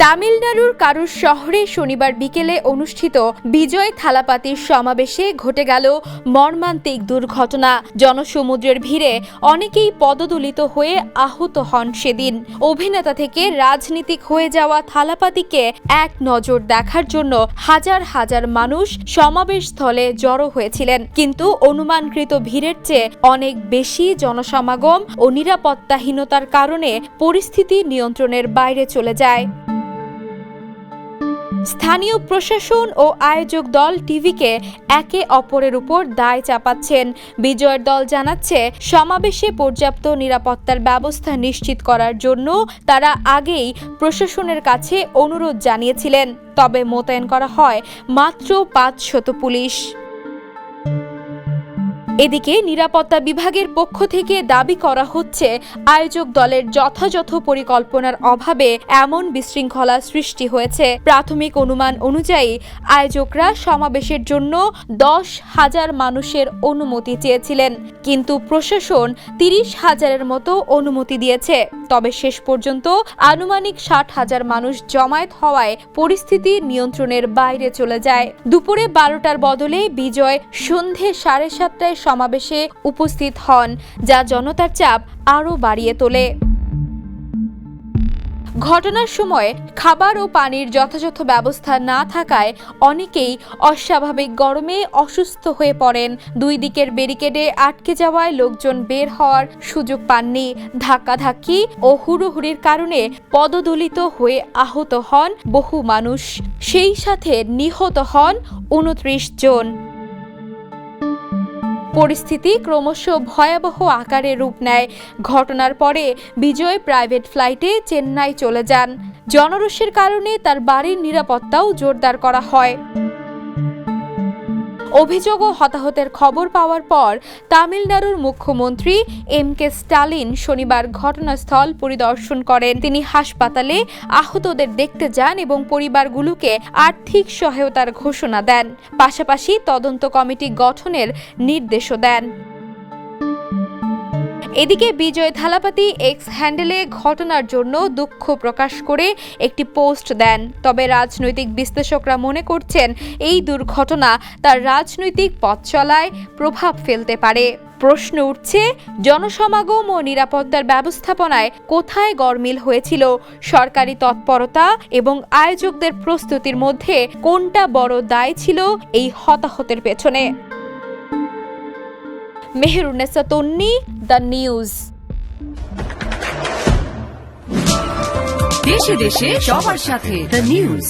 তামিলনাড়ুর কারুর শহরে শনিবার বিকেলে অনুষ্ঠিত বিজয় থালাপাতির সমাবেশে ঘটে গেল মর্মান্তিক দুর্ঘটনা। জনসমুদ্রের ভিড়ে অনেকেই পদদলিত হয়ে আহত হন। সেদিন অভিনেতা থেকে রাজনীতিক হয়ে যাওয়া থালাপাতিকে এক নজর দেখার জন্য হাজার হাজার মানুষ সমাবেশস্থলে জড়ো হয়েছিলেন, কিন্তু অনুমানকৃত ভিড়ের চেয়ে অনেক বেশি জনসমাগম ও নিরাপত্তাহীনতার কারণে পরিস্থিতি নিয়ন্ত্রণের বাইরে চলে যায়। স্থানীয় প্রশাসন ও আয়োজক দল টিভিকে একে অপরের উপর দায় চাপাচ্ছেন। বিজয়ের দল জানাচ্ছে, সমাবেশে পর্যাপ্ত নিরাপত্তার ব্যবস্থা নিশ্চিত করার জন্য তারা আগেই প্রশাসনের কাছে অনুরোধ জানিয়েছিলেন, তবে মোতায়েন করা হয় মাত্র 500 পুলিশ। এদিকে নিরাপত্তা বিভাগের পক্ষ থেকে দাবি করা হচ্ছে, আয়োজক দলের যথাযথ পরিকল্পনার অভাবে এমন বিশৃঙ্খলা সৃষ্টি হয়েছে। প্রাথমিক অনুমান অনুযায়ী আয়োজকরা সমাবেশের জন্য 10,000 মানুষের অনুমতি চেয়েছিলেন, কিন্তু প্রশাসন 30,000-এর মতো অনুমতি দিয়েছে। তবে শেষ পর্যন্ত আনুমানিক 60,000 মানুষ জমায়েত হওয়ায় পরিস্থিতি নিয়ন্ত্রণের বাইরে চলে যায়। দুপুরে 12টার বদলে বিজয় সন্ধে 7:30টায় সমাবেশে উপস্থিত হন, যা জনতার চাপ আরও বাড়িয়ে তোলে। ঘটনার সময় খাবার ও পানির যথাযথ ব্যবস্থা না থাকায় অনেকেই অস্বাভাবিক গরমে অসুস্থ হয়ে পড়েন। দুই দিকের ব্যারিকেডে আটকে যাওয়ায় লোকজন বের হওয়ার সুযোগ পাননি। ধাক্কাধাক্কি ও হুড়োহুড়ির কারণে পদদলিত হয়ে আহত হন বহু মানুষ, সেই সাথে নিহত হন 29 জন। পরিস্থিতি ক্রমশ ভয়াবহ আকারে রূপ নেয়। ঘটনার পরে বিজয় প্রাইভেট ফ্লাইটে চেন্নাই চলে যান। জনরোষের কারণে তার বাড়ির নিরাপত্তাও জোরদার করা হয়। অভিযোগ ও হতাহতের খবর পাওয়ার পর তামিলনাড়ুর মুখ্যমন্ত্রী এম.কে. স্টালিন শনিবার ঘটনাস্থল পরিদর্শন করেন। তিনি হাসপাতালে আহতদের দেখতে যান এবং পরিবারগুলোকে আর্থিক সহায়তার ঘোষণা দেন। পাশাপাশি তদন্ত কমিটি গঠনের নির্দেশও দেন। এদিকে বিজয় থালাপাতি এক্স হ্যান্ডেলে ঘটনার জন্য দুঃখ প্রকাশ করে একটি পোস্ট দেন। তবে রাজনৈতিক বিশ্লেষকরা মনে করছেন, এই দুর্ঘটনা তার রাজনৈতিক পথ চলায় প্রভাব ফেলতে পারে। প্রশ্ন উঠছে, জনসমাগম ও নিরাপত্তার ব্যবস্থাপনায় কোথায় গরমিল হয়েছিল? সরকারি তৎপরতা এবং আয়োজকদের প্রস্তুতির মধ্যে কোনটা বড় দায় ছিল এই হতাহতের পেছনে? মেহেরুন্নেসা তন্নি, দ্য নিউজ। দেশে দেশে সবার সাথে দ্য নিউজ।